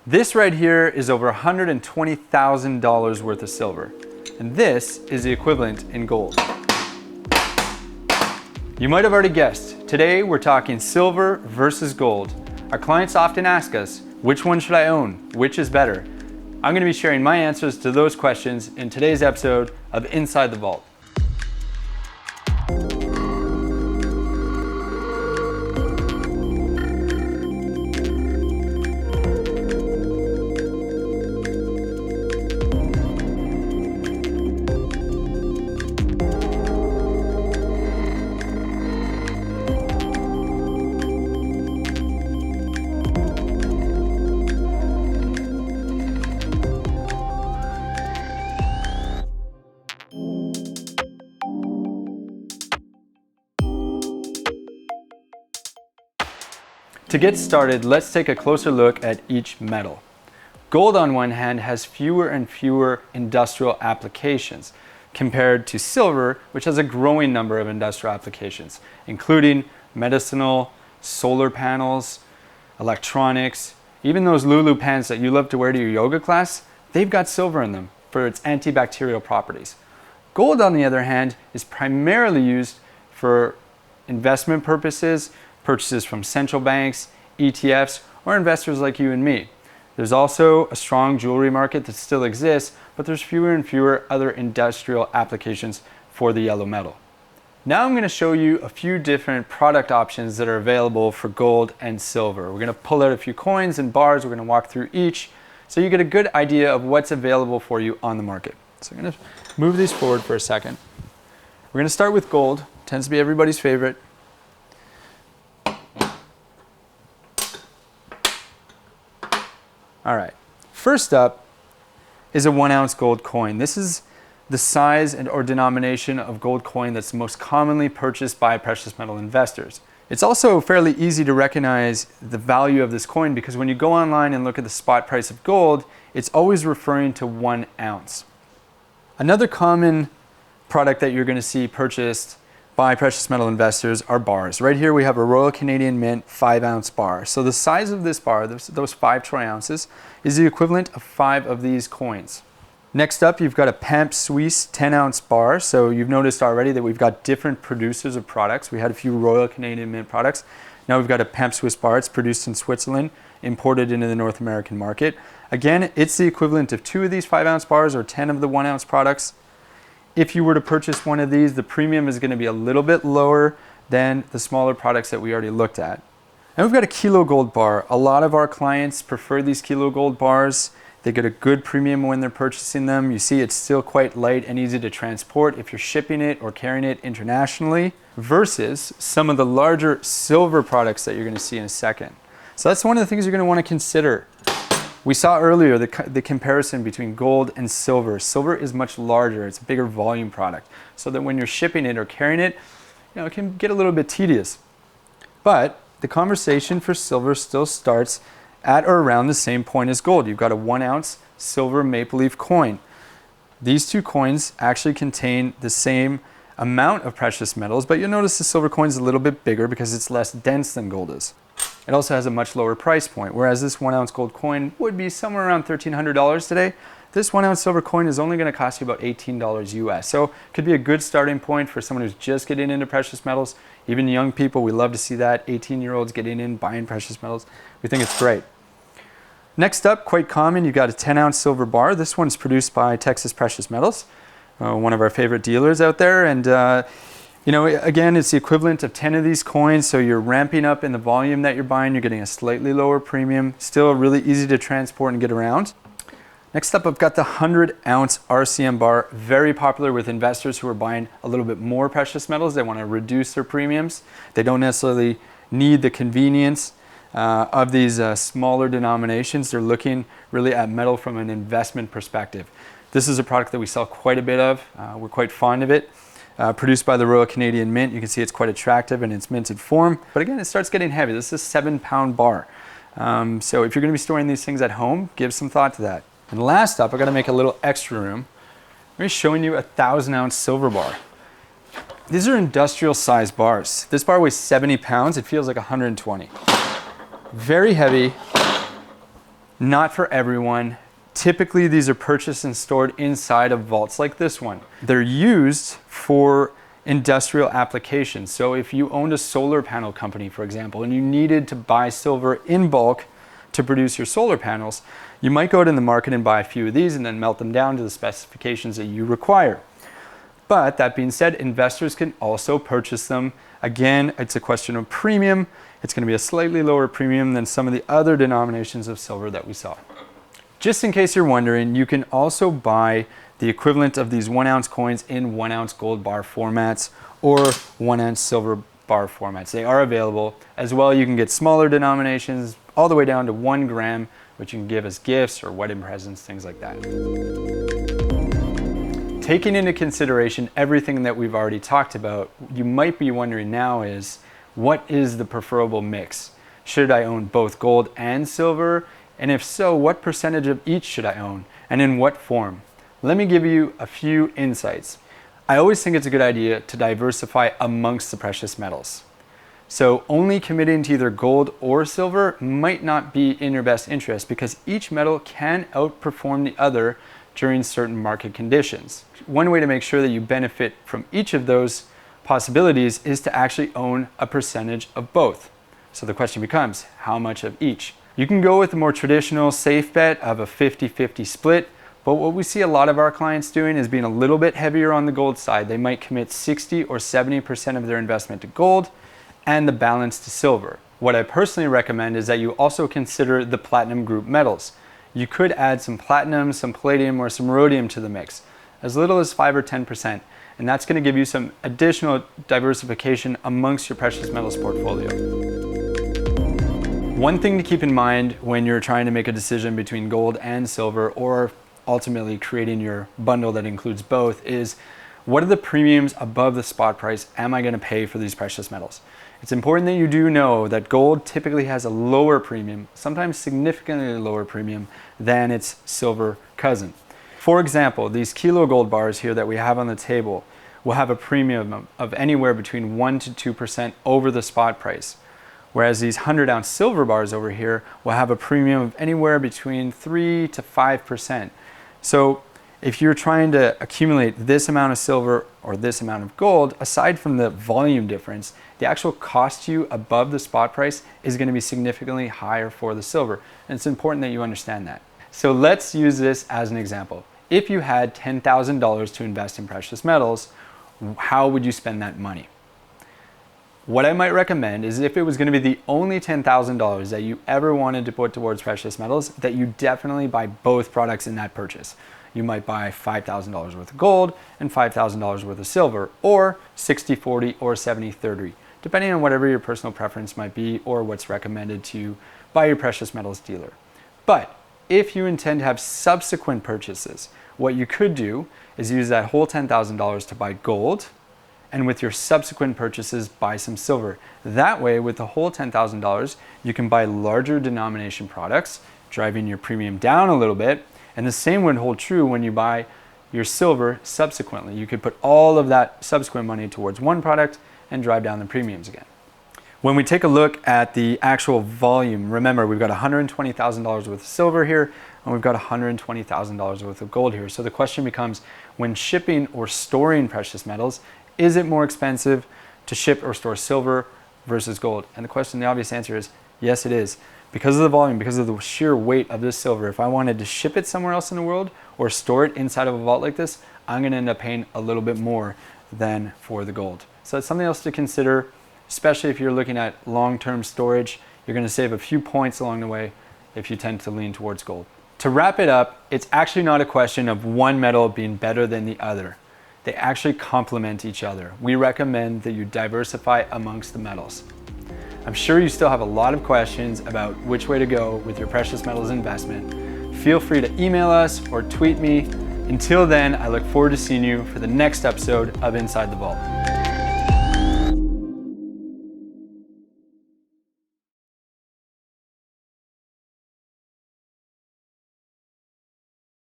This right here is over $120,000 worth of silver, and this is the equivalent in gold. You might have already guessed, today we're talking silver versus gold. Our clients often ask us, which one should I own? Which is better? I'm going to be sharing my answers to those questions in today's episode of Inside the Vault. To get started, let's take a closer look at each metal. Gold on one hand has fewer and fewer industrial applications compared to silver, which has a growing number of industrial applications, including medicinal, solar panels, electronics, even those Lulu pants that you love to wear to your yoga class, they've got silver in them for its antibacterial properties. Gold, on the other hand, is primarily used for investment purposes, purchases from central banks, ETFs, or investors like you and me. There's also a strong jewelry market that still exists, but there's fewer and fewer other industrial applications for the yellow metal. Now I'm going to show you a few different product options that are available for gold and silver. We're going to pull out a few coins and bars. We're going to walk through each so you get a good idea of what's available for you on the market. So I'm going to move these forward for a second. We're going to start with gold. Tends to be everybody's favorite. All right, first up is a 1 ounce gold coin. This is the size or denomination of gold coin that's most commonly purchased by precious metal investors. It's also fairly easy to recognize the value of this coin because when you go online and look at the spot price of gold, it's always referring to 1 ounce. Another common product that you're going to see purchased by precious metal investors are bars. Right here we have a Royal Canadian Mint 5 ounce bar. So the size of this bar, those 5 troy ounces, is the equivalent of 5 of these coins. Next up, you've got a PAMP Suisse 10 ounce bar. So you've noticed already that we've got different producers of products. We had a few Royal Canadian Mint products. Now we've got a PAMP Suisse bar. It's produced in Switzerland, imported into the North American market. Again, it's the equivalent of 2 of these 5 ounce bars or 10 of the 1 ounce products. If you were to purchase one of these, the premium is going to be a little bit lower than the smaller products that we already looked at. And we've got a kilo gold bar. A lot of our clients prefer these kilo gold bars. They get a good premium when they're purchasing them. You see it's still quite light and easy to transport if you're shipping it or carrying it internationally versus some of the larger silver products that you're going to see in a second. So that's one of the things you're going to want to consider. We saw earlier the comparison between gold and silver. Silver is much larger, it's a bigger volume product. So that when you're shipping it or carrying it, it can get a little bit tedious. But the conversation for silver still starts at or around the same point as gold. You've got a 1 ounce silver maple leaf coin. These two coins actually contain the same amount of precious metals, but you'll notice the silver coin is a little bit bigger because it's less dense than gold is. It also has a much lower price point, whereas this 1 ounce gold coin would be somewhere around $1,300 today. This 1 ounce silver coin is only going to cost you about $18 US. So it could be a good starting point for someone who's just getting into precious metals. Even young people, we love to see that. 18-year-olds getting in, buying precious metals. We think it's great. Next up, quite common, you've got a 10 ounce silver bar. This one's produced by Texas Precious Metals, one of our favorite dealers out there. And again, it's the equivalent of 10 of these coins, so you're ramping up in the volume that you're buying. You're getting a slightly lower premium, still really easy to transport and get around. Next up, I've got the 100 ounce RCM bar, very popular with investors who are buying a little bit more precious metals. They want to reduce their premiums. They don't necessarily need the convenience of these smaller denominations. They're looking really at metal from an investment perspective. This is a product that we sell quite a bit of. We're quite fond of it. Produced by the Royal Canadian Mint. You can see it's quite attractive in its minted form. But again, it starts getting heavy. This is a 7-pound bar. So if you're going to be storing these things at home, give some thought to that. And last up, I've got to make a little extra room. I'm going to be showing you a 1,000 ounce silver bar. These are industrial size bars. This bar weighs 70 pounds. It feels like 120. Very heavy. Not for everyone. Typically, these are purchased and stored inside of vaults like this one. They're used for industrial applications. So if you owned a solar panel company, for example, and you needed to buy silver in bulk to produce your solar panels, you might go to the market and buy a few of these and then melt them down to the specifications that you require. But that being said, investors can also purchase them. Again, it's a question of premium. It's going to be a slightly lower premium than some of the other denominations of silver that we saw. Just in case you're wondering, you can also buy the equivalent of these 1 ounce coins in 1 ounce gold bar formats or 1 ounce silver bar formats. They are available. As well, you can get smaller denominations all the way down to 1 gram, which you can give as gifts or wedding presents, things like that. Taking into consideration everything that we've already talked about, you might be wondering now is, what is the preferable mix? Should I own both gold and silver? And if so, what percentage of each should I own? And in what form? Let me give you a few insights. I always think it's a good idea to diversify amongst the precious metals. So only committing to either gold or silver might not be in your best interest because each metal can outperform the other during certain market conditions. One way to make sure that you benefit from each of those possibilities is to actually own a percentage of both. So the question becomes, how much of each? You can go with the more traditional safe bet of a 50-50 split, but what we see a lot of our clients doing is being a little bit heavier on the gold side. They might commit 60 or 70% of their investment to gold and the balance to silver. What I personally recommend is that you also consider the platinum group metals. You could add some platinum, some palladium, or some rhodium to the mix, as little as 5 or 10%, and that's going to give you some additional diversification amongst your precious metals portfolio. One thing to keep in mind when you're trying to make a decision between gold and silver, or ultimately creating your bundle that includes both, is what are the premiums above the spot price am I going to pay for these precious metals? It's important that you do know that gold typically has a lower premium, sometimes significantly lower premium than its silver cousin. For example, these kilo gold bars here that we have on the table will have a premium of anywhere between 1 to 2% over the spot price. Whereas these 100-ounce silver bars over here will have a premium of anywhere between 3 to 5%. So if you're trying to accumulate this amount of silver or this amount of gold, aside from the volume difference, the actual cost to you above the spot price is going to be significantly higher for the silver. And it's important that you understand that. So let's use this as an example. If you had $10,000 to invest in precious metals, how would you spend that money? What I might recommend is, if it was going to be the only $10,000 that you ever wanted to put towards precious metals, that you definitely buy both products in that purchase. You might buy $5,000 worth of gold and $5,000 worth of silver, or 60-40 or 70-30, depending on whatever your personal preference might be or what's recommended to you by your precious metals dealer. But if you intend to have subsequent purchases, what you could do is use that whole $10,000 to buy gold, and with your subsequent purchases, buy some silver. That way, with the whole $10,000, you can buy larger denomination products, driving your premium down a little bit. And the same would hold true when you buy your silver subsequently. You could put all of that subsequent money towards one product and drive down the premiums again. When we take a look at the actual volume, remember, we've got $120,000 worth of silver here, and we've got $120,000 worth of gold here. So the question becomes, when shipping or storing precious metals, is it more expensive to ship or store silver versus gold? And the obvious answer is yes, it is. Because of the volume, because of the sheer weight of this silver, if I wanted to ship it somewhere else in the world or store it inside of a vault like this, I'm going to end up paying a little bit more than for the gold. So it's something else to consider, especially if you're looking at long-term storage. You're going to save a few points along the way if you tend to lean towards gold. To wrap it up, it's actually not a question of one metal being better than the other. They actually complement each other. We recommend that you diversify amongst the metals. I'm sure you still have a lot of questions about which way to go with your precious metals investment. Feel free to email us or tweet me. Until then, I look forward to seeing you for the next episode of Inside the Vault.